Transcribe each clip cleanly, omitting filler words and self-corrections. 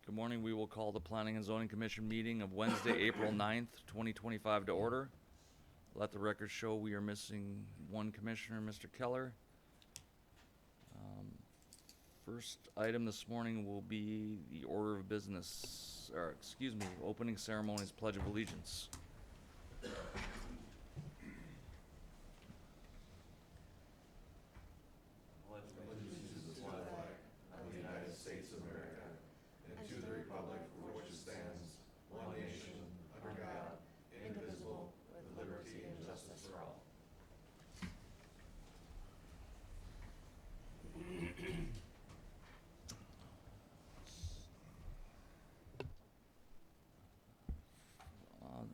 Good morning. We will call the Planning and Zoning Commission meeting of Wednesday, April 9th, 2025 to order. Let the record show we are missing one commissioner, Mr. Keller. First item this morning will be the order of business, or excuse me, opening ceremonies, Pledge of Allegiance.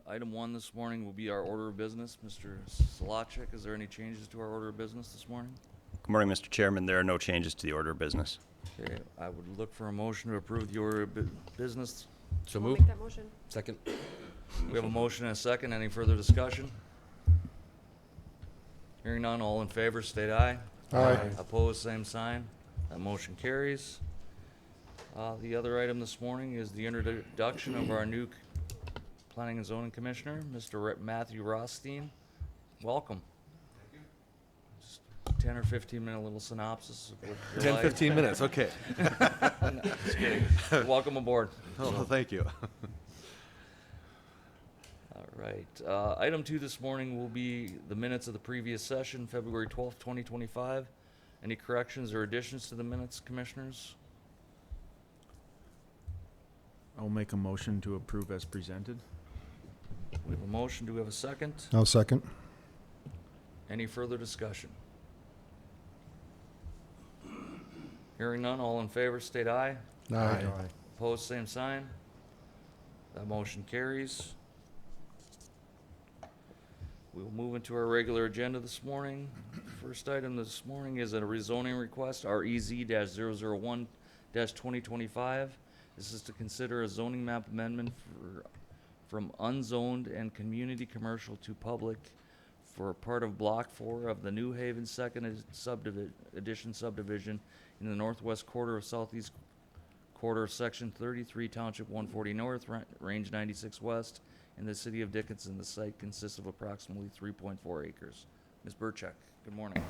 Item one this morning will be our order of business. Mr. Solacek, is there any changes to our order of business this morning? Good morning, Mr. Chairman. There are no changes to the order of business. Okay, I would look for a motion to approve the order of business. So I'll move. make that motion. Second. We have a motion and a second. Any further discussion? Hearing none, all in favor, state aye. Aye. Opposed, same sign. That motion carries. The other item this morning is the introduction of our new Planning and Zoning Commissioner, Mr. Matthew Rothstein. Welcome. Just 10 or 15 minute little synopsis of what your 10, life- 15 minutes, okay. No, just kidding. Welcome aboard. Oh, thank you. All right. Item two this morning will be the minutes of the previous session, February 12th, 2025. Any corrections or additions to the minutes, commissioners? I'll make a motion to approve as presented. We have a motion. Do we have a second? I'll second. Any further discussion? Hearing none, all in favor, state aye. Aye. Opposed, same sign. That motion carries. We'll move into our regular agenda this morning. First item this morning is a rezoning request, REZ-001-2025. This is to consider a zoning map amendment from unzoned and community commercial to public for part of Block 4 of the New Haven Second Edition subdivision in the northwest quarter of southeast quarter of Section 33, Township 140 North, Range 96 West, in the city of Dickinson. The site consists of approximately 3.4 acres. Ms. Burchek, good morning.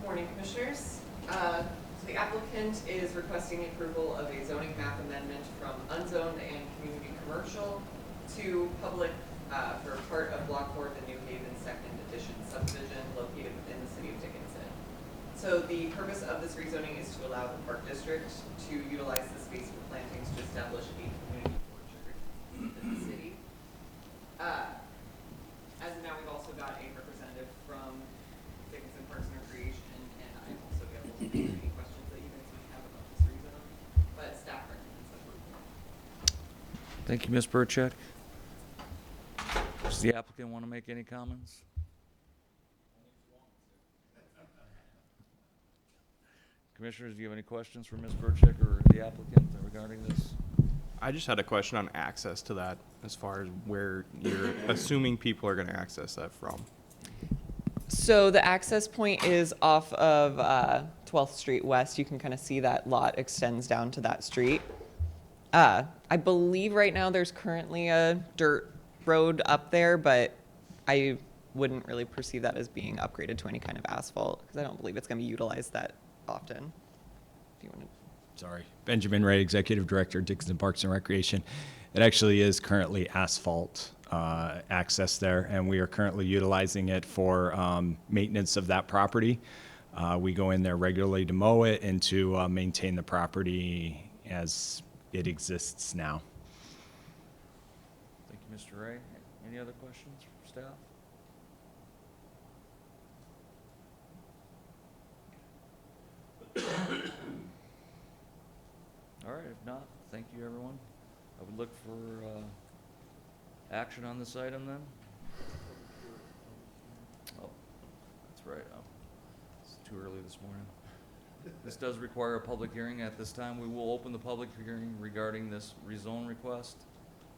Morning, Commissioners. So the applicant is requesting approval of a zoning map amendment from unzoned and community commercial to public for part of Block 4 of the New Haven Second Edition subdivision located within the city of Dickinson. So the purpose of this rezoning is to allow the Park District to utilize the space for plantings to establish a community orchard within the city. As of now, we've also got a representative from Dickinson Parks and Recreation, and I'm also available to answer any questions that you guys might have about this rezone, but staff recommends approval. Thank you, Ms. Burchek. Does the applicant want to make any comments? Commissioners, do you have any questions for Ms. Burchek or the applicant regarding this? I just had a question on access to that, as far as where you're assuming people are going to access that from. So the access point is off of 12th Street West. You can kind of see that lot extends down to that street. I believe right now there's currently a dirt road up there, but I wouldn't really perceive that as being upgraded to any kind of asphalt because I don't believe it's going to be utilized that often. If you want to. Sorry. Benjamin Ray, Executive Director, Dickinson Parks and Recreation. It actually is currently asphalt access there, and we are currently utilizing it for maintenance of that property. We go in there regularly to mow it and to maintain the property as it exists now. Thank you, Mr. Ray. Any other questions for staff? All right, if not, thank you, everyone. I would look for action on this item then. Oh, that's right. Oh, it's too early this morning. This does require a public hearing. At this time, we will open the public hearing regarding this rezone request.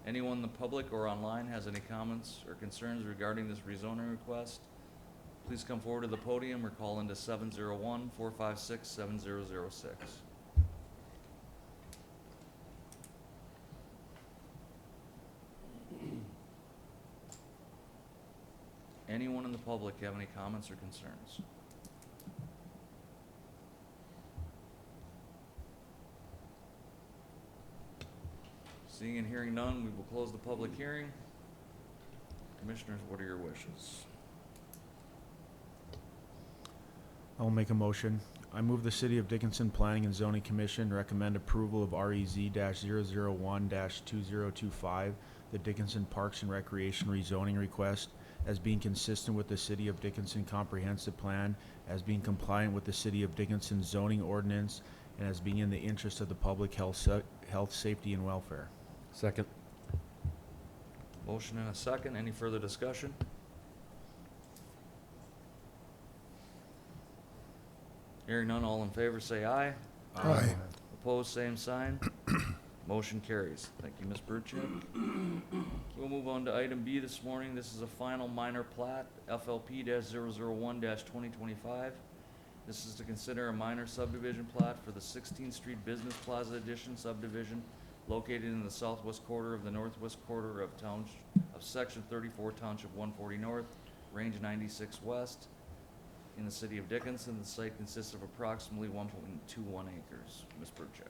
Anyone in the public or online has any comments or concerns regarding this rezoning request, please come forward to the podium or call into 701-456-7006. Anyone in the public have any comments or concerns? Seeing and hearing none, we will close the public hearing. Commissioners, what are your wishes? I'll make a motion. I move the City of Dickinson Planning and Zoning Commission recommend approval of REZ-001-2025, the Dickinson Parks and Recreation rezoning request, as being consistent with the City of Dickinson Comprehensive Plan, as being compliant with the City of Dickinson zoning ordinance, and as being in the interest of the public health, safety, and welfare. Second. Motion and a second. Any further discussion? Hearing none, all in favor say aye. Aye. Opposed, same sign. Motion carries. Thank you, Ms. Burchett. We'll move on to item B this morning. This is a final minor plat, FLP-001-2025. This is to consider a minor subdivision plat for the 16th Street Business Plaza Addition subdivision located in the southwest quarter of the northwest quarter of Section 34, Township 140 North, Range 96 West, in the city of Dickinson. The site consists of approximately 1.21 acres. Ms. Burchett.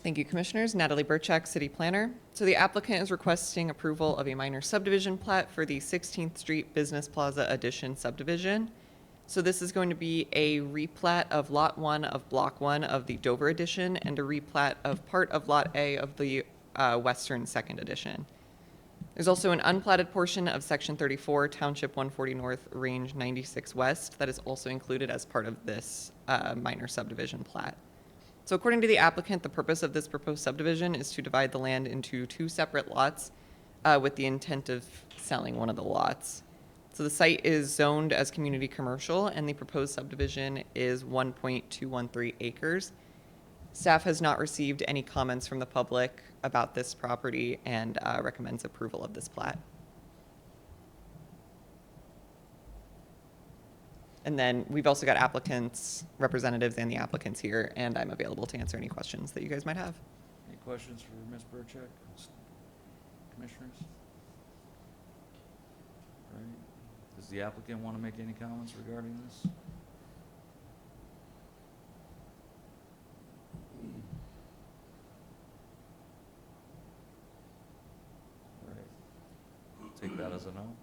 Thank you, Commissioners. Natalie Burchak, City Planner. So the applicant is requesting approval of a minor subdivision plat for the 16th Street Business Plaza Addition subdivision. So this is going to be a replat of Lot 1 of Block 1 of the Dover Addition and a replat of part of Lot A of the Western Second Addition. There's also an unplatted portion of Section 34, Township 140 North, Range 96 West, that is also included as part of this minor subdivision plat. So according to the applicant, the purpose of this proposed subdivision is to divide the land into two separate lots with the intent of selling one of the lots. So the site is zoned as community commercial, and the proposed subdivision is 1.213 acres. Staff has not received any comments from the public about this property and recommends approval of this plat. And then we've also got applicants, representatives, and the applicants here, and I'm available to answer any questions that you guys might have. Any questions for Ms. Burchak? Commissioners? All right. Does the applicant want to make any comments regarding this? All right. Take that as a no.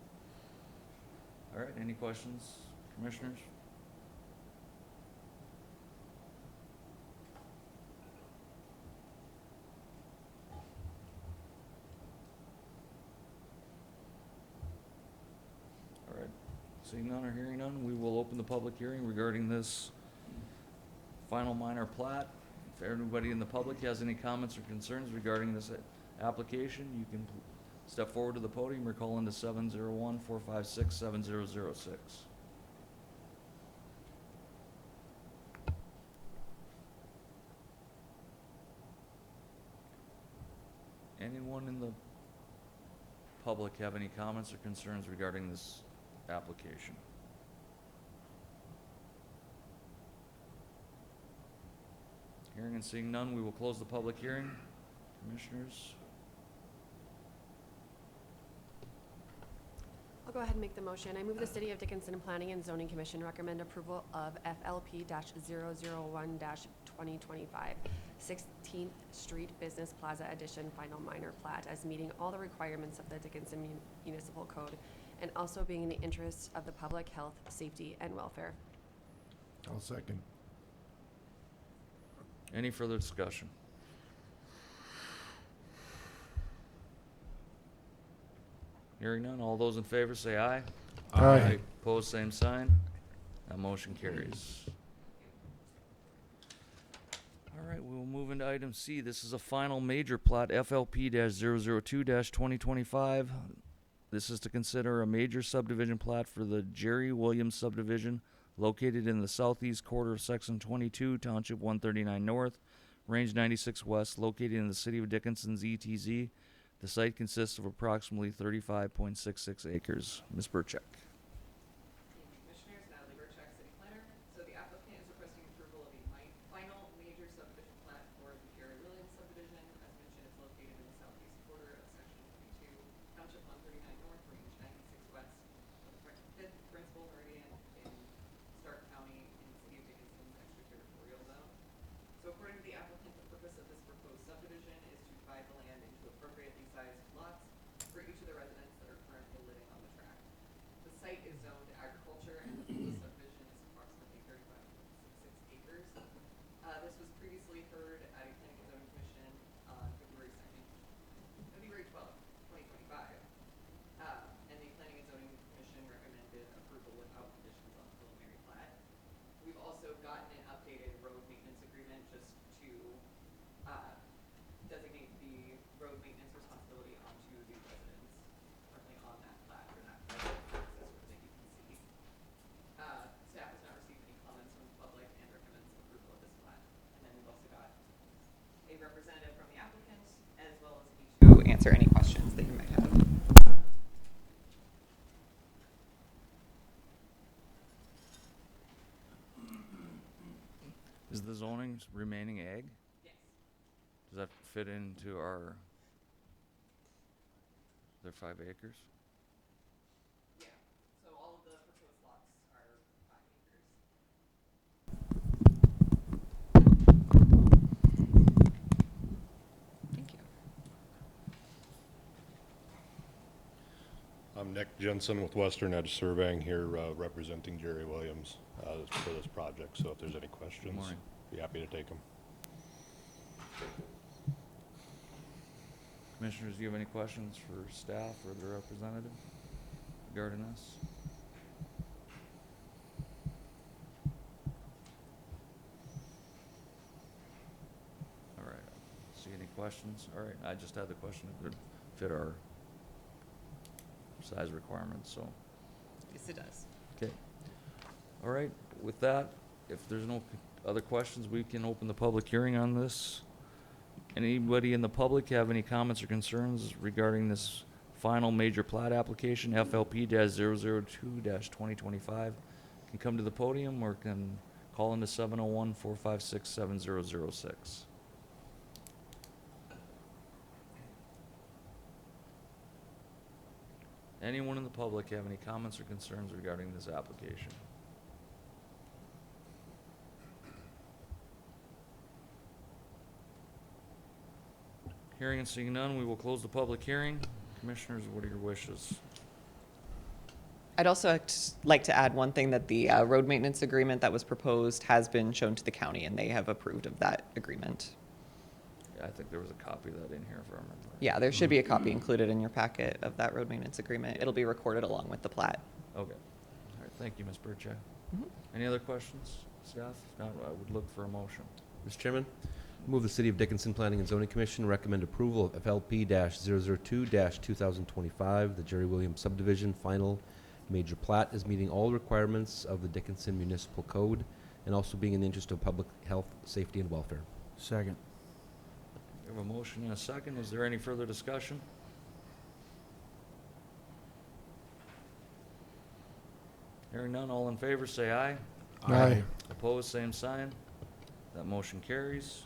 All right, any questions, Commissioners? All right, seeing none or hearing none, we will open the public hearing regarding this final minor plat. If anybody in the public has any comments or concerns regarding this application, you can step forward to the podium or call into 701-456-7006. Anyone in the public have any comments or concerns regarding this application? Hearing and seeing none, we will close the public hearing. Commissioners? I'll go ahead and make the motion. I move the City of Dickinson Planning and Zoning Commission recommend approval of FLP-001-2025, 16th Street Business Plaza Addition Final Minor Plat as meeting all the requirements of the Dickinson Municipal Code and also being in the interests of the public health, safety, and welfare. I'll second. Any further discussion? Hearing none, all those in favor say aye. Aye. Opposed, same sign. That motion carries. All right, we will move into item C. This is a final major plat, FLP-002-2025. This is to consider a major subdivision plat for the Jerry Williams subdivision located in the southeast quarter of Section 22, Township 139 North, Range 96 West, located in the city of Dickinson's ETZ. The site consists of approximately 35.66 acres. Ms. Burchak. Commissioners, Natalie Burchak, City Planner. So the applicant is requesting approval of a final major subdivision plat for the Jerry Williams subdivision. As mentioned, it's located in the southeast quarter of Section 22, Township 139 North, Range 96 West, site is zoned agriculture and the subdivision is approximately 35.66 acres. This was previously heard at a planning and zoning commission on February 12th, 2025. And the planning and zoning commission recommended approval without conditions on the preliminary plat. We've also gotten an updated road maintenance agreement just to designate the road maintenance responsibility onto the residents currently on that plat or that private access road that you can see. Staff has not received any comments from the public and recommends approval of this plat. And then we've also got a representative from the applicant as well as me to answer any questions that you might have. Is the zoning remaining ag? Yes. Does that fit into our, their 5 acres? Yeah. So all of the proposed lots are 5 acres. Thank you. I'm Nick Jensen with Western Edge Surveying here, representing Jerry Williams for this project. So if there's any questions, morning. be happy to take them. Commissioners, do you have any questions for staff or the representative regarding this? All right, see any questions? All right, I just had the question if it would fit our size requirements, so. Yes, it does. Okay. All right, with that, if there's no other questions, we can open the public hearing on this. Anybody in the public have any comments or concerns regarding this final major plat application, FLP-002-2025? Can come to the podium or can call into 701-456-7006. Anyone in the public have any comments or concerns regarding this application? Hearing and seeing none, we will close the public hearing. Commissioners, what are your wishes? I'd also like to add one thing, that the road maintenance agreement that was proposed has been shown to the county, and they have approved of that agreement. Yeah, I think there was a copy of that in here if I remember. Yeah, there should be a copy included in your packet of that road maintenance agreement. It'll be recorded along with the plat. Okay. All right, thank you, Ms. Burchak. Mhm. Any other questions, staff? If not, I would look for a motion. Mr. Chairman, move the City of Dickinson Planning and Zoning Commission recommend approval of FLP-002-2025, the Jerry Williams subdivision final major plat, is meeting all requirements of the Dickinson Municipal Code and also being in the interest of public health, safety, and welfare. Second. We have a motion and a second. Is there any further discussion? Hearing none, all in favor, say aye. Aye. Opposed, same sign. That motion carries.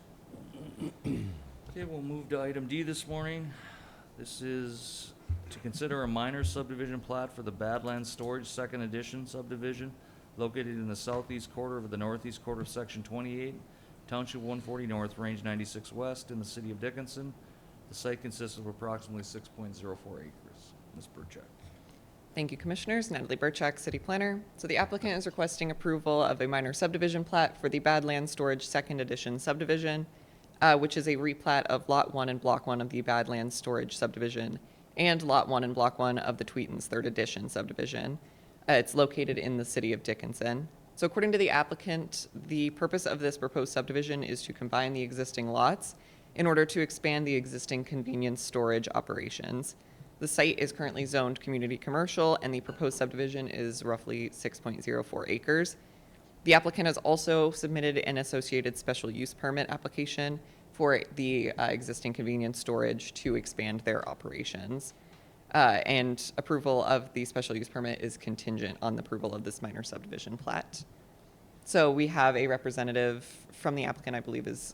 Okay, we'll move to item D this morning. This is to consider a minor subdivision plat for the Badlands Storage Second Edition subdivision located in the southeast quarter of the northeast quarter of Section 28, Township 140 North, Range 96 West, in the city of Dickinson. The site consists of approximately 6.04 acres. Ms. Burchak. Thank you, Commissioners. Natalie Burchak, City Planner. So the applicant is requesting approval of a minor subdivision plat for the Badlands Storage Second Edition subdivision, which is a replat of Lot 1 and Block 1 of the Badlands Storage subdivision and Lot 1 and Block 1 of the Tweetins Third Edition subdivision. It's located in the city of Dickinson. So according to the applicant, the purpose of this proposed subdivision is to combine the existing lots in order to expand the existing convenience storage operations. The site is currently zoned community commercial, and the proposed subdivision is roughly 6.04 acres. The applicant has also submitted an associated special use permit application for the existing convenience storage to expand their operations. And approval of the special use permit is contingent on the approval of this minor subdivision plat. So we have a representative from the applicant, I believe is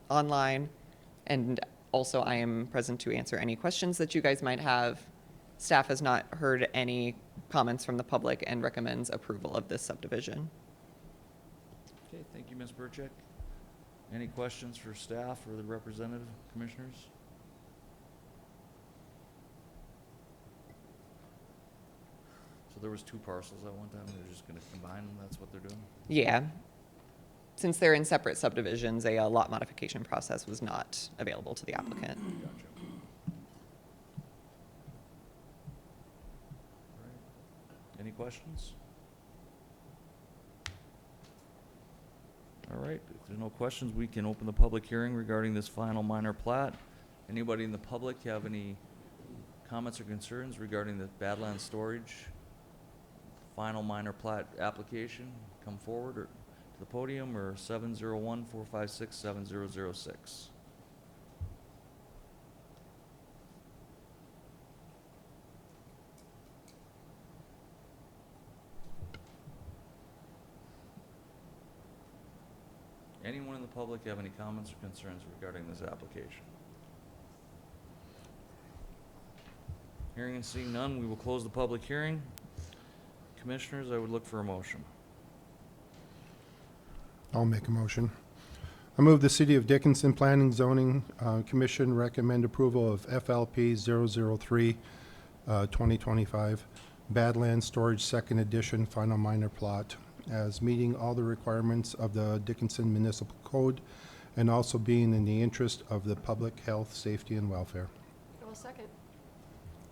online, and also I am present to answer any questions that you guys might have. Staff has not heard any comments from the public and recommends approval of this subdivision. Okay, thank you, Ms. Burchak. Any questions for staff or the representative, commissioners? So there was two parcels at one time, they're just gonna combine them, that's what they're doing? Yeah. Since they're in separate subdivisions, a lot modification process was not available to the applicant. Gotcha. Right. Any questions? All right, if there's no questions, we can open the public hearing regarding this final minor plat. Anybody in the public have any comments or concerns regarding the Badlands Storage final minor plat application? Come forward or to the podium, or 701-456-7006. Anyone in the public have any comments or concerns regarding this application? Hearing and seeing none, we will close the public hearing. Commissioners, I would look for a motion. I'll make a motion. I move the City of Dickinson Planning Zoning Commission recommend approval of FLP 003, 2025, Badlands Storage Second Edition Final Minor Plot, as meeting all the requirements of the Dickinson Municipal Code and also being in the interest of the public health, safety, and welfare. I will second.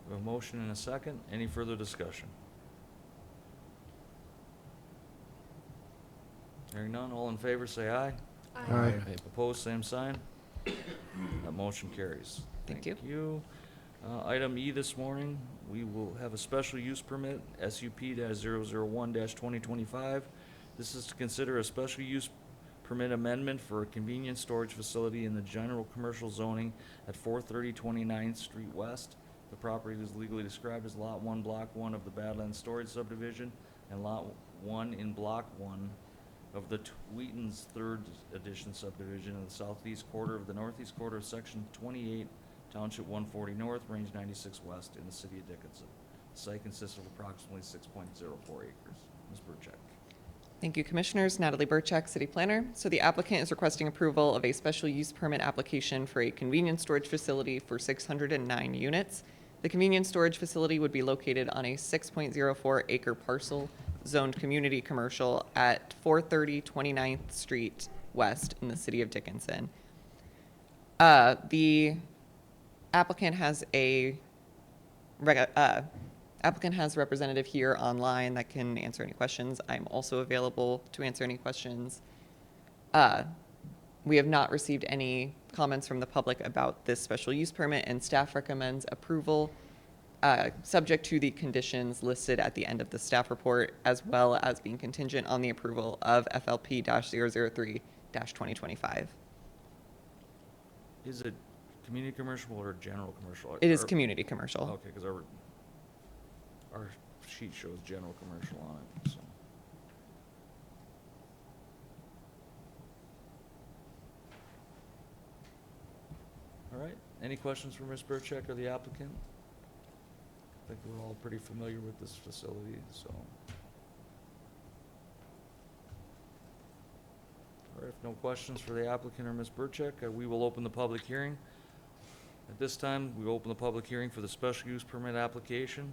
We have a motion and a second. Any further discussion? Hearing none, all in favor say aye. Aye. Opposed, same sign. That motion carries. Thank you. Item E this morning, we will have a special use permit, SUP-001-2025. This is to consider a special use permit amendment for a convenience storage facility in the general commercial zoning at 430 29th Street West. The property is legally described as Lot 1, Block 1 of the Badlands Storage Subdivision and Lot 1 in Block 1 of the Wheaton's Third Edition subdivision in the southeast quarter of the northeast quarter of Section 28, Township 140 North, Range 96 West in the city of Dickinson. The site consists of approximately 6.04 acres. Ms. Burchak. Thank you, Commissioners. Natalie Burchak, City Planner. So the applicant is requesting approval of a special use permit application for a convenience storage facility for 609 units. The convenience storage facility would be located on a 6.04 acre parcel zoned community commercial at 430 29th Street West in the city of Dickinson. The applicant has a representative here online that can answer any questions. I'm also available to answer any questions. We have not received any comments from the public about this special use permit, and staff recommends approval, subject to the conditions listed at the end of the staff report, as well as being contingent on the approval of FLP-003-2025. Is it community commercial or general commercial? It is community commercial. Okay, because our sheet shows general commercial on it, so. All right, any questions for Ms. Burchak or the applicant? I think we're all pretty familiar with this facility, so. All right, if no questions for the applicant or Ms. Burchak, we will open the public hearing. At this time, we open the public hearing for the special use permit application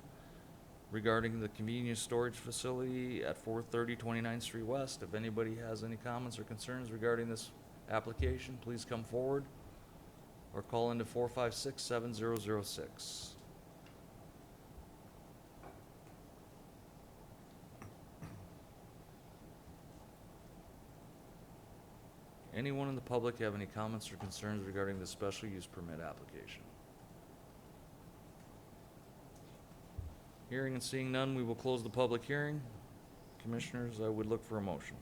regarding the convenience storage facility at 430 29th Street West. If anybody has any comments or concerns regarding this application, please come forward or call into 456-7006. Anyone in the public have any comments or concerns regarding the special use permit application? Hearing and seeing none, we will close the public hearing. Commissioners, I would look for a motion.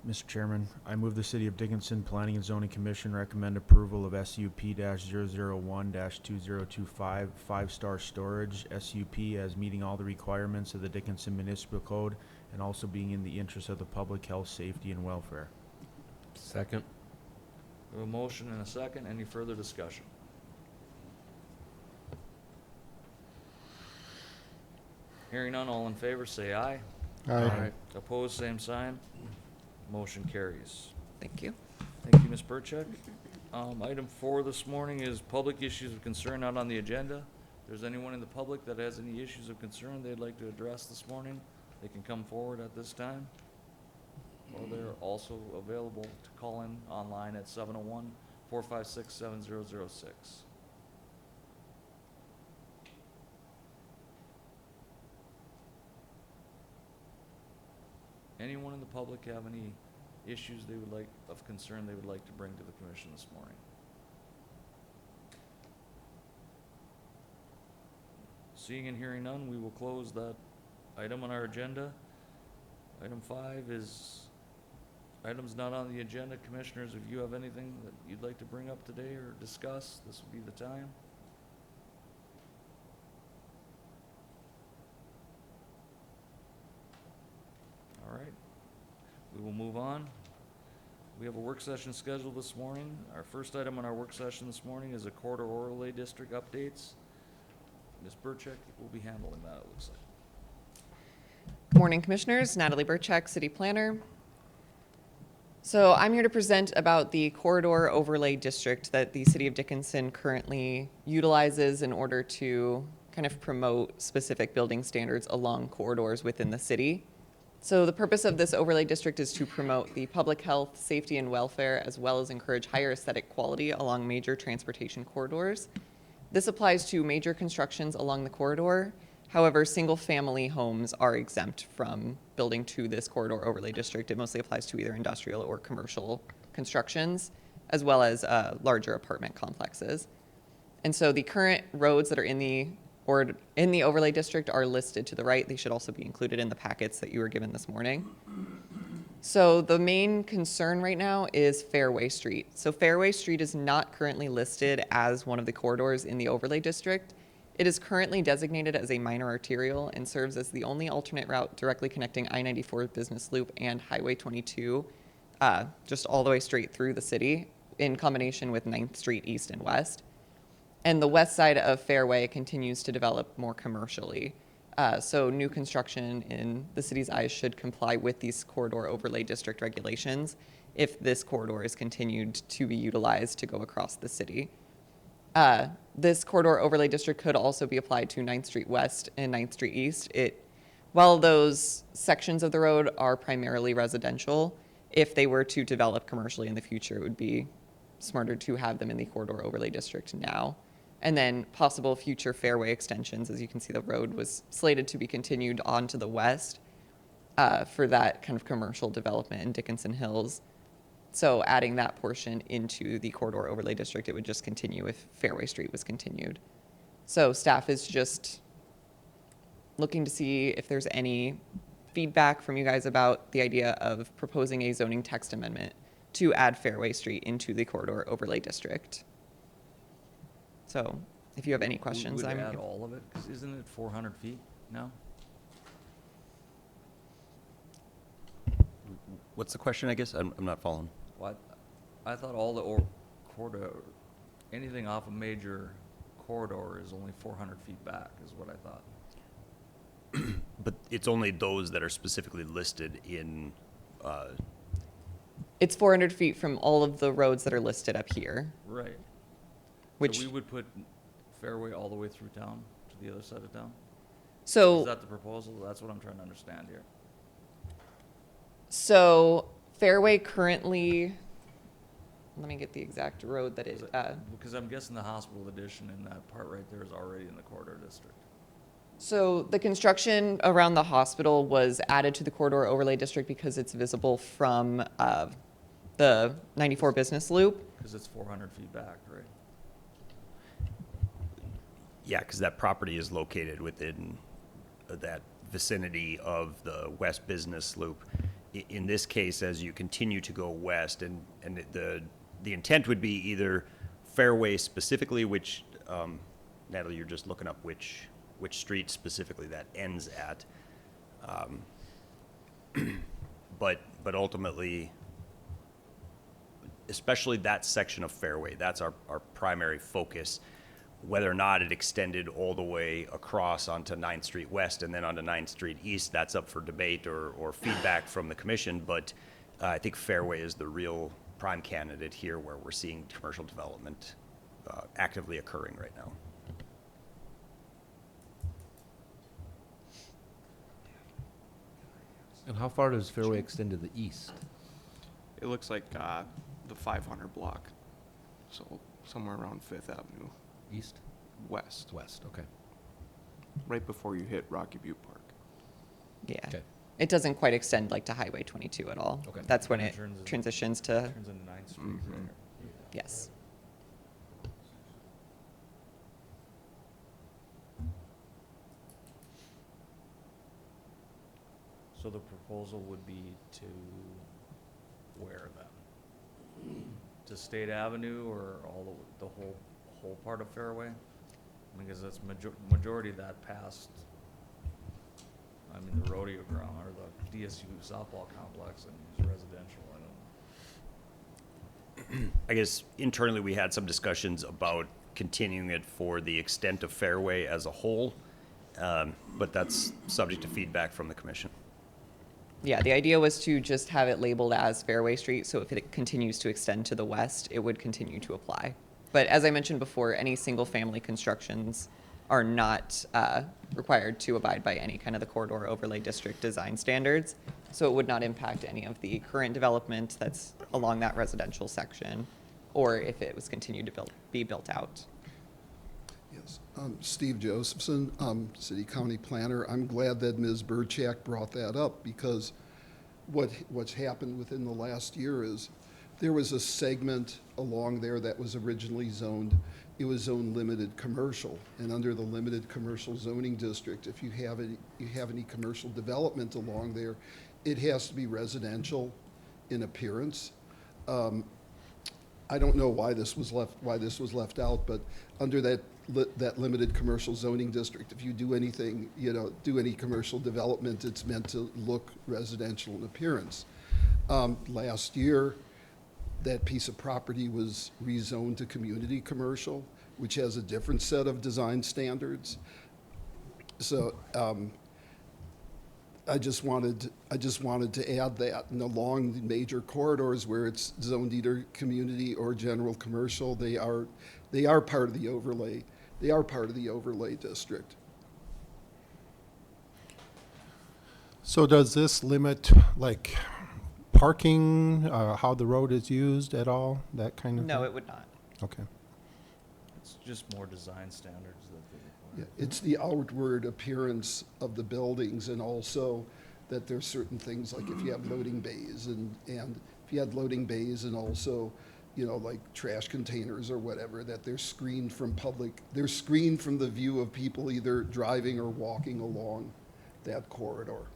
Mr. Chairman, I move the City of Dickinson Planning and Zoning Commission recommend approval of SUP-001-2025 five-star storage SUP as meeting all the requirements of the Dickinson Municipal Code and also being in the interest of the public health, safety, and welfare. Second. We have a motion and a second. Any further discussion? Hearing none, all in favor say aye. Aye. Opposed, same sign. Motion carries. Thank you. Thank you, Ms. Burchak. Item 4 this morning is public issues of concern not on the agenda. there's anyone in the public that has any issues of concern they'd like to address this morning, they can come forward at this time. Or they're also available to call in online at 701-456-7006. Anyone in the public have any issues they would like, of concern they would like to bring to the commission this morning? Seeing and hearing none, we will close that item on our agenda. Item 5 is items not on the agenda. Commissioners, if you have anything that you'd like to bring up today or discuss, this would be the time. All right, we will move on. We have a work session scheduled this morning. Our first item on our work session this morning is a corridor overlay district updates. Ms. Burchek will be handling that, it looks like. Morning, Commissioners. Natalie Burchak, City Planner. So I'm here to present about the corridor overlay district that the City of Dickinson currently utilizes in order to kind of promote specific building standards along corridors within the city. So the purpose of this overlay district is to promote the public health, safety, and welfare, as well as encourage higher aesthetic quality along major transportation corridors. This applies to major constructions along the corridor. However, single-family homes are exempt from building to this corridor overlay district. It mostly applies to either industrial or commercial constructions, as well as larger apartment complexes. And so the current roads that are in the overlay district are listed to the right. They should also be included in the packets that you were given this morning. So the main concern right now is Fairway Street. So Fairway Street is not currently listed as one of the corridors in the overlay district. It is currently designated as a minor arterial and serves as the only alternate route directly connecting I-94 Business Loop and Highway 22, just all the way straight through the city in combination with 9th Street East and West. And the west side of Fairway continues to develop more commercially. So new construction in the city's eyes should comply with these corridor overlay district regulations if this corridor is continued to be utilized to go across the city. This corridor overlay district could also be applied to 9th Street West and 9th Street East. While those sections of the road are primarily residential, if they were to develop commercially in the future, it would be smarter to have them in the corridor overlay district now. And then possible future fairway extensions. As you can see, the road was slated to be continued on to the west for that kind of commercial development in Dickinson Hills. So adding that portion into the corridor overlay district, it would just continue if Fairway Street was continued. So staff is just looking to see if there's any feedback from you guys about the idea of proposing a zoning text amendment to add Fairway Street into the corridor overlay district. So if you have any questions, Would I'm add all of it? 'Cause isn't it 400 feet now? What's the question, I guess? I'm not following. What? I thought all the corridor, anything off a major corridor is only 400 feet back, is what I thought. But it's only those that are specifically listed in, It's 400 feet from all of the roads that are listed up here, Right. which, So we would put Fairway all the way through town, to the other side of town? Is so that the proposal? That's what I'm trying to understand here. Fairway currently, let me get the exact road that it, Because I'm guessing the hospital addition in that part right there is already in the corridor district. so the construction around the hospital was added to the corridor overlay district because it's visible from the 94 Business Loop. Because it's 400 feet back, right? yeah, because that property is located within that vicinity of the West Business Loop. In this case, as you continue to go west, and the intent would be either Fairway specifically, which, Natalie, you're just looking up which street specifically that ends at. But ultimately, especially that section of Fairway, that's our primary focus. Whether or not it extended all the way across onto 9th Street West and then onto 9th Street East, that's up for debate or feedback from the commission. But I think Fairway is the real prime candidate here where we're seeing commercial development actively occurring right now. And how far does Fairway extend to the east? It looks like the 500 block, so somewhere around Fifth Avenue East? West, West, okay. right before you hit Rocky Butte Park. Yeah. Okay. It doesn't quite extend like to Highway 22 at all. Okay. That's when It it turns in- transitions to, Turns into Ninth Street Mhm. there. yes. So the proposal would be to where then? To State Avenue or all the whole part of Fairway? Because that's majority of that past, I mean, the rodeo ground or the DSU softball complex and is residential, I don't know. I guess internally, we had some discussions about continuing it for the extent of Fairway as a whole, but that's subject to feedback from the commission. Yeah, the idea was to just have it labeled as Fairway Street, so if it continues to extend to the west, it would continue to apply. But as I mentioned before, any single-family constructions are not required to abide by any kind of the corridor overlay district design standards, so it would not impact any of the current development that's along that residential section, or if it was continued to be built out. Yes, Steve Josephson, City County Planner. I'm glad that Ms. Burchak brought that up because what's happened within the last year is there was a segment along there that was originally zoned. It was zoned limited commercial, and under the limited commercial zoning district, if you have any commercial development along there, it has to be residential in appearance. I don't know why this was left out, but under that limited commercial zoning district, if you do anything, do any commercial development, it's meant to look residential in appearance. Last year, that piece of property was rezoned to community commercial, which has a different set of design standards. So, I just wanted to add that, and along the major corridors where it's zoned either community or general commercial, they are part of the overlay. They are part of the overlay district. So does this limit, like, parking, how the road is used at all, that kind of thing? No, it would not. Okay. It's just more design standards that they Yeah, require. it's the outward appearance of the buildings, and also that there's certain things, like if you have loading bays, and if you had loading bays and also, like trash containers or whatever, that they're screened from the view of people either driving or walking along that corridor.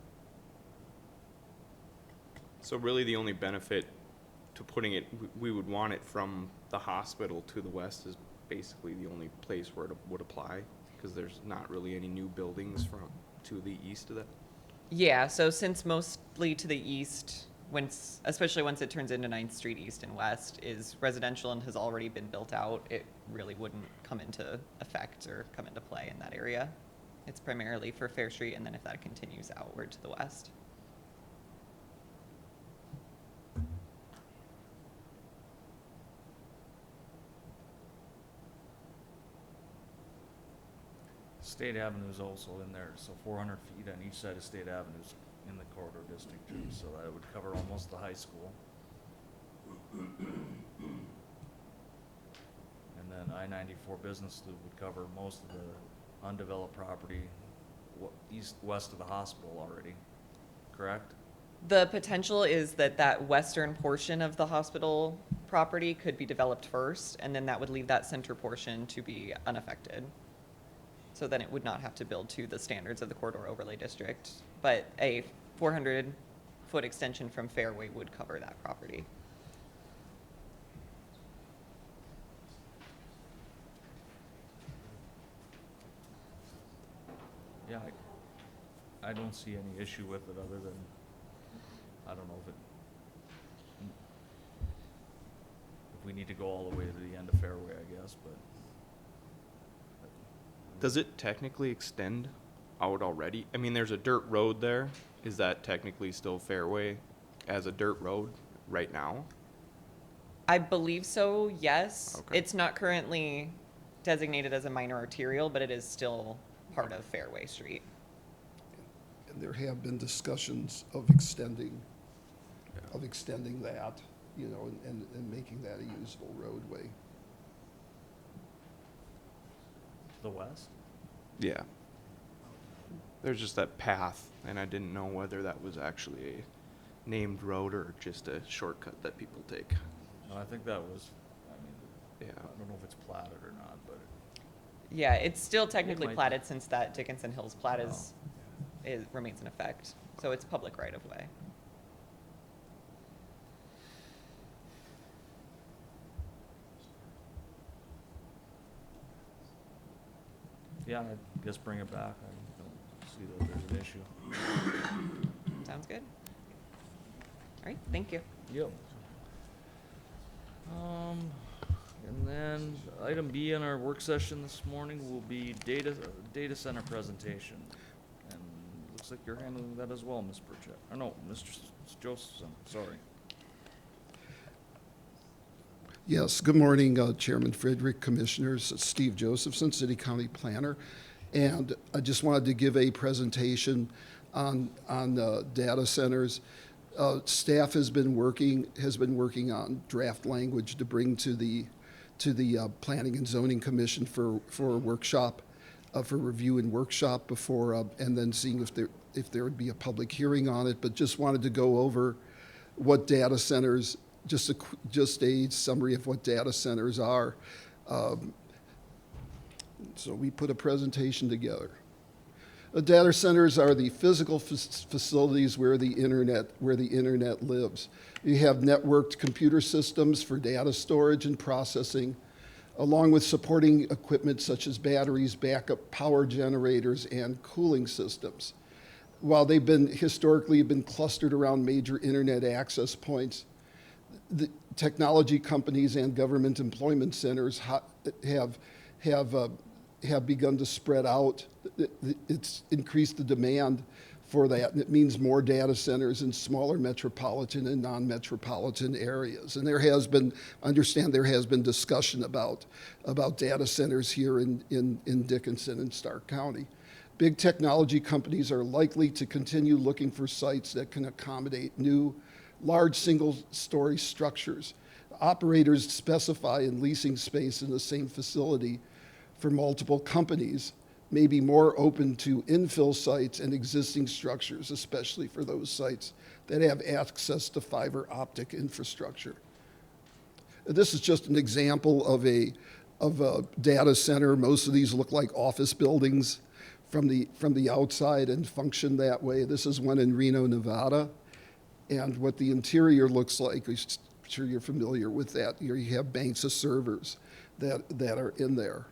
So really the only benefit to putting it, we would want it from the hospital to the west is basically the only place where it would apply, because there's not really any new buildings to the east of that. Yeah, so since mostly to the east, especially once it turns into 9th Street East and West, is residential and has already been built out, it really wouldn't come into effect or come into play in that area. It's primarily for Fair Street, and then if that continues outward to the west. State Avenue is also in there, so 400 feet on each side of State Avenue is in the corridor district too, so that would cover almost the high school. And then I-94 Business Loop would cover most of the undeveloped property west of the hospital already, correct? The potential is that western portion of the hospital property could be developed first, and then that would leave that center portion to be unaffected. So then it would not have to build to the standards of the corridor overlay district, but a 400-foot extension from Fairway would cover that property. Yeah, I don't see any issue with it other than, I don't know if we need to go all the way to the end of Fairway, I guess, but. Does it technically extend out already? I mean, there's a dirt road there. Is that technically still Fairway as a dirt road right now? I believe so, yes. Okay. It's not currently designated as a minor arterial, but it is still part of Fairway Street. there have been discussions of extending that, you know, and making that a usable roadway. The west? Yeah. There's just that path, and I didn't know whether that was actually a named road or just a shortcut that people take. No, I think that was, I mean, Yeah. I don't know if it's platted or not, but Yeah, it's still technically might- platted since that Dickinson Hills plat remains in effect. So it's public right of way. yeah, I guess bring it back. I don't see that there's an issue. Sounds good. All right, thank you. Yep. And then item B on our work session this morning will be data center presentation. And looks like you're handling that as well, Ms. Burchett. Or no, Mr. Josephson, sorry. Yes, good morning, Chairman Friedrich, Commissioners, Steve Josephson, City County Planner. And I just wanted to give a presentation on data centers. Staff has been working on draft language to bring to the Planning and Zoning Commission for a workshop, for review and workshop before, and then seeing if there would be a public hearing on it. But just wanted to go over what data centers, just a summary of what data centers are. So we put a presentation together. Data centers are the physical facilities where the internet lives. You have networked computer systems for data storage and processing, along with supporting equipment such as batteries, backup power generators, and cooling systems. While they've historically been clustered around major internet access points, the technology companies and government employment centers have begun to spread out. It's increased the demand for that, and it means more data centers in smaller metropolitan and non-metropolitan areas. And there has been discussion about data centers here in Dickinson and Stark County. Big technology companies are likely to continue looking for sites that can accommodate new, large single-story structures. Operators specify in leasing space in the same facility for multiple companies may be more open to infill sites and existing structures, especially for those sites that have access to fiber optic infrastructure. This is just an example of a data center. Most of these look like office buildings from the outside and function that way. This is one in Reno, Nevada. And what the interior looks like, I'm sure you're familiar with that. Here you have banks of servers that are in there.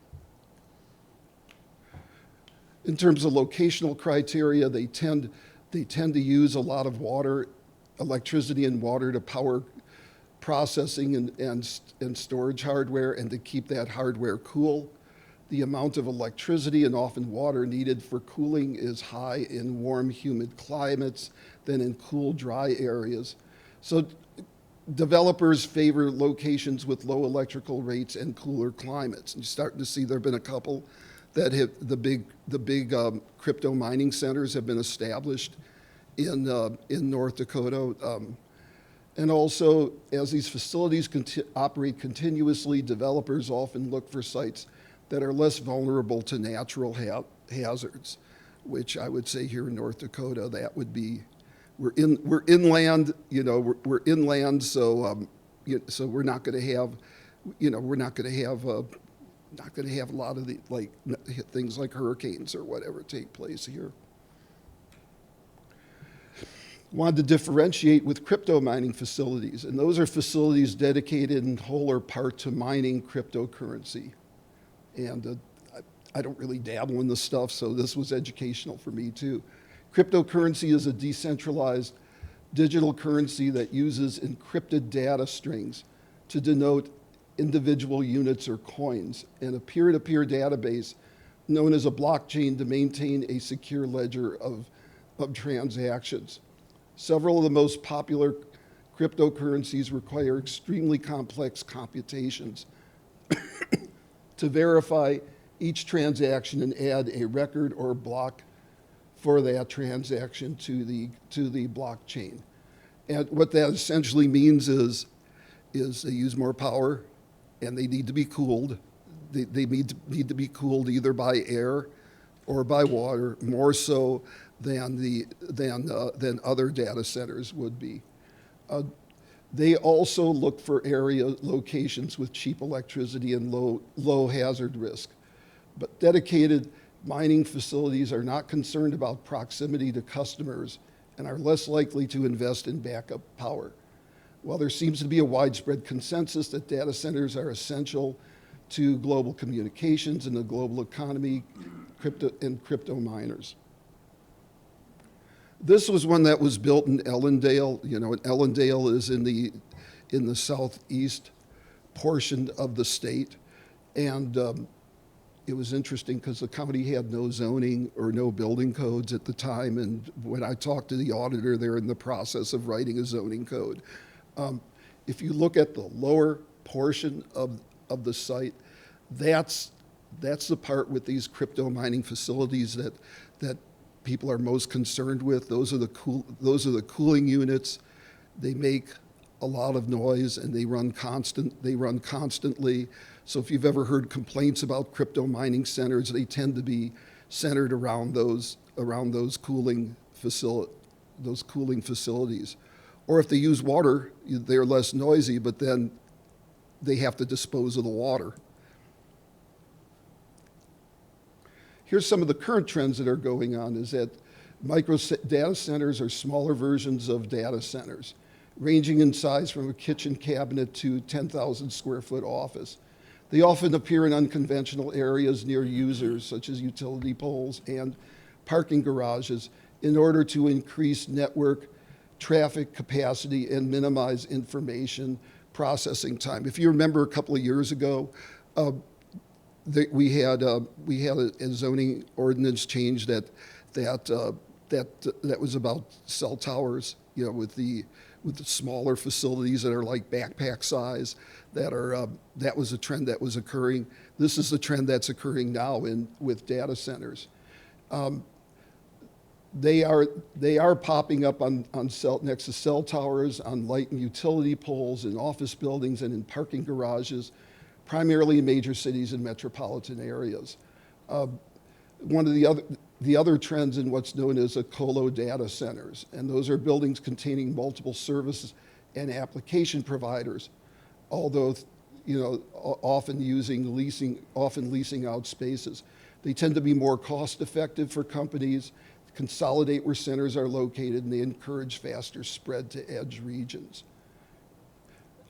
In terms of locational criteria, they tend to use a lot of electricity and water to power processing and storage hardware and to keep that hardware cool. The amount of electricity and often water needed for cooling is high in warm, humid climates than in cool, dry areas. So developers favor locations with low electrical rates and cooler climates. And you're starting to see there have been a couple that have the big crypto mining centers have been established in North Dakota. And also, as these facilities operate continuously, developers often look for sites that are less vulnerable to natural hazards, which I would say here in North Dakota, that would be, we're inland, we're inland, so so we're not going to have, we're not going to have a lot of the things like hurricanes or whatever take place here. Wanted to differentiate with crypto mining facilities, and those are facilities dedicated in whole or part to mining cryptocurrency. And I don't really dabble in this stuff, so this was educational for me too. Cryptocurrency is a decentralized digital currency that uses encrypted data strings to denote individual units or coins, and a peer-to-peer database known as a blockchain to maintain a secure ledger of transactions. Several of the most popular cryptocurrencies require extremely complex computations to verify each transaction and add a record or block for that transaction to the blockchain. And what that essentially means is they use more power, and they need to be cooled. They need to be cooled either by air or by water, more so than other data centers would be. They also look for area locations with cheap electricity and low hazard risk. But dedicated mining facilities are not concerned about proximity to customers and are less likely to invest in backup power. While there seems to be a widespread consensus that data centers are essential to global communications and the global economy, crypto miners. This was one that was built in Ellendale. You know, and Ellendale is in the southeast portion of the state. And it was interesting because the county had no zoning or no building codes at the time. And when I talked to the auditor, they're in the process of writing a zoning code. If you look at the lower portion of the site, that's the part with these crypto mining facilities that people are most concerned with. Those are the cooling units. They make a lot of noise and they run constantly. So if you've ever heard complaints about crypto mining centers, they tend to be centered around those cooling facilities. Or if they use water, they're less noisy, but then they have to dispose of the water. Here's some of the current trends that are going on is that micro data centers are smaller versions of data centers, ranging in size from a kitchen cabinet to 10,000 square foot office. They often appear in unconventional areas near users, such as utility poles and parking garages, in order to increase network traffic capacity and minimize information processing time. If you remember a couple of years ago, we had a zoning ordinance change that was about cell towers, you know, with the smaller facilities that are like backpack size. That was a trend that was occurring. This is the trend that's occurring now with data centers. They are popping up next to cell towers, on light and utility poles, in office buildings, and in parking garages, primarily in major cities and metropolitan areas. One of the other trends in what's known as colo data centers, and those are buildings containing multiple services and application providers, although often leasing out spaces. They tend to be more cost effective for companies, consolidate where centers are located, and they encourage faster spread to edge regions.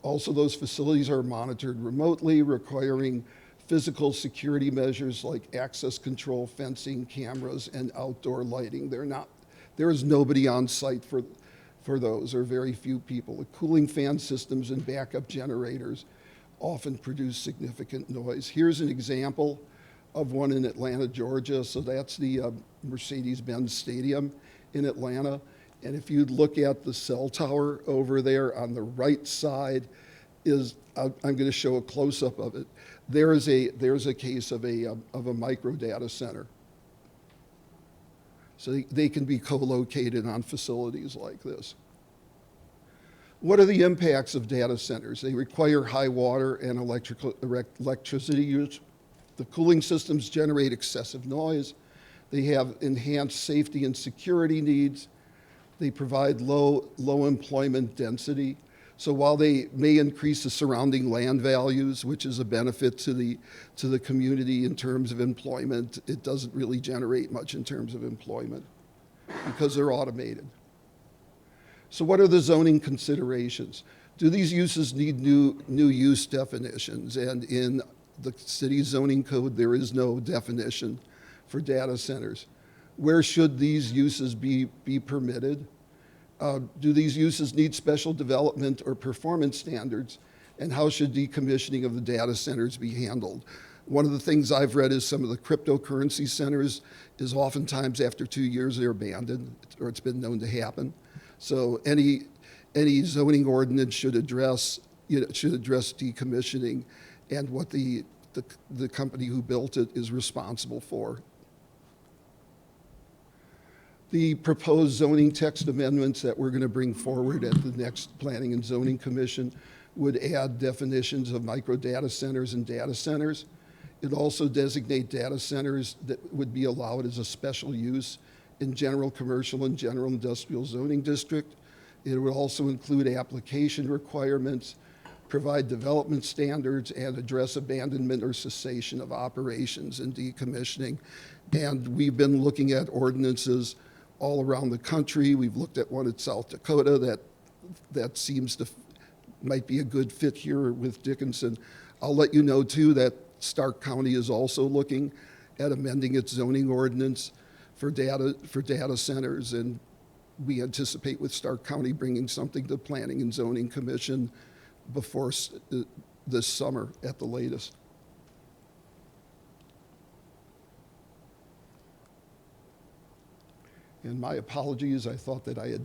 Also, those facilities are monitored remotely, requiring physical security measures like access control, fencing, cameras, and outdoor lighting. There is nobody on site for those, or very few people. The cooling fan systems and backup generators often produce significant noise. Here's an example of one in Atlanta, Georgia. So that's the Mercedes-Benz Stadium in Atlanta. And if you look at the cell tower over there on the right side, I'm going to show a close-up of it. There's a case of a micro data center. So they can be co-located on facilities like this. What are the impacts of data centers? They require high water and electricity use. The cooling systems generate excessive noise. They have enhanced safety and security needs. They provide low employment density. So while they may increase the surrounding land values, which is a benefit to the community in terms of employment, it doesn't really generate much in terms of employment because they're automated. So what are the zoning considerations? Do these uses need new use definitions? And in the city zoning code, there is no definition for data centers. Where should these uses be permitted? Do these uses need special development or performance standards? And how should decommissioning of the data centers be handled? One of the things I've read is some of the cryptocurrency centers is oftentimes after 2 years they're abandoned, or it's been known to happen. So any zoning ordinance should address decommissioning and what the company who built it is responsible for. The proposed zoning text amendments that we're going to bring forward at the next Planning and Zoning Commission would add definitions of micro data centers and data centers. It also designate data centers that would be allowed as a special use in general commercial and general industrial zoning district. It would also include application requirements, provide development standards, and address abandonment or cessation of operations and decommissioning. And we've been looking at ordinances all around the country. We've looked at one in South Dakota that seems to might be a good fit here with Dickinson. I'll let you know too that Stark County is also looking at amending its zoning ordinance for data centers, and we anticipate with Stark County bringing something to Planning and Zoning Commission before this summer at the latest. And my apologies, I thought that I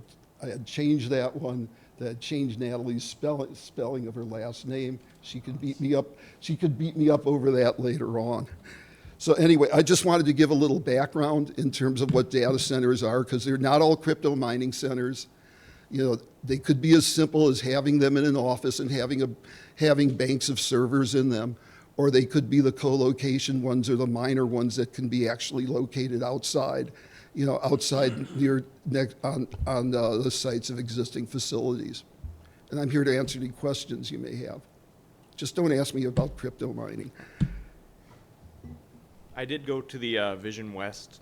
had changed that one, that I changed Natalie's spelling of her last name. She could beat me up over that later on. So anyway, I just wanted to give a little background in terms of what data centers are, because they're not all crypto mining centers. You know, they could be as simple as having them in an office and having banks of servers in them, or they could be the co-location ones or the minor ones that can be actually located outside, you know, outside on the sites of existing facilities. And I'm here to answer any questions you may have. Just don't ask me about crypto mining. I did go to the Vision West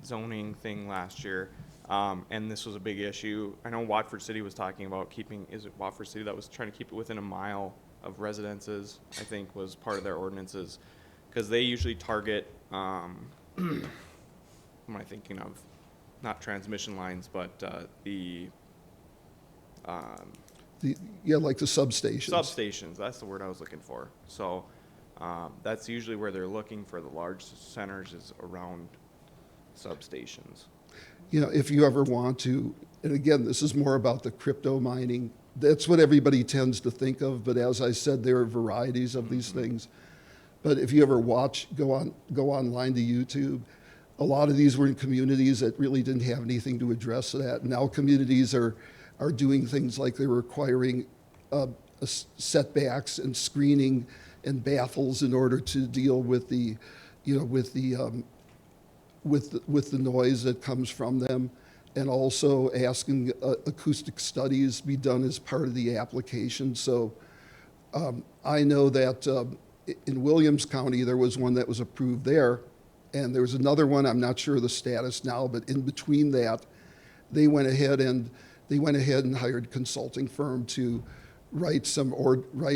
zoning thing last year, and this was a big issue. I know Watford City was talking about is it Watford City that was trying to keep it within a mile of residences, I think was part of their ordinances, because they usually target, what am I thinking of? Not transmission lines, but Like the substations. Substations, that's the word I was looking for. So that's usually where they're looking for the large centers, is around substations. You know, if you ever want to, and again, this is more about the crypto mining. That's what everybody tends to think of, but as I said, there are varieties of these things. But if you ever go online to YouTube, a lot of these were in communities that really didn't have anything to address that. Now communities are doing things like they're requiring setbacks and screening and baffles in order to deal with the, you know, with the noise that comes from them, and also asking acoustic studies be done as part of the application. So I know that in Williams County there was one that was approved there, and there was another one, I'm not sure of the status now, but in between that, they went ahead and hired a consulting firm to write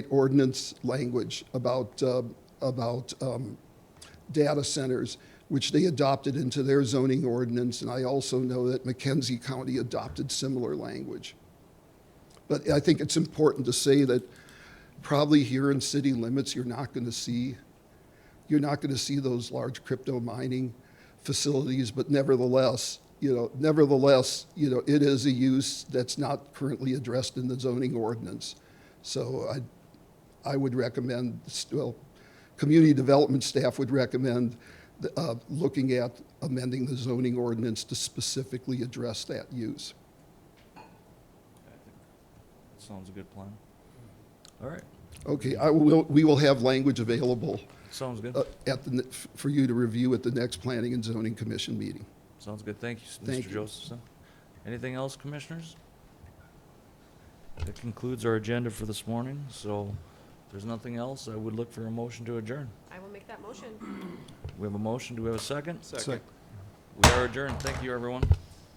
ordinance language about data centers, which they adopted into their zoning ordinance. And I also know that McKenzie County adopted similar language. But I think it's important to say that probably here in city limits, you're not going to see those large crypto mining facilities, but nevertheless, it is a use that's not currently addressed in the zoning ordinance. So I would recommend, well, community development staff would recommend looking at amending the zoning ordinance to specifically address that use. That sounds a good plan. All right, Okay, we will have language available sounds good. for you to review at the next Planning and Zoning Commission meeting. Sounds good. Thank you, Thank Mr. you. Josephson. Anything else, commissioners? That concludes our agenda for this morning, so if there's nothing else, I would look for a motion to adjourn. I will make that motion. We have a motion. Do we have a second? Second. We are adjourned. Thank you, everyone.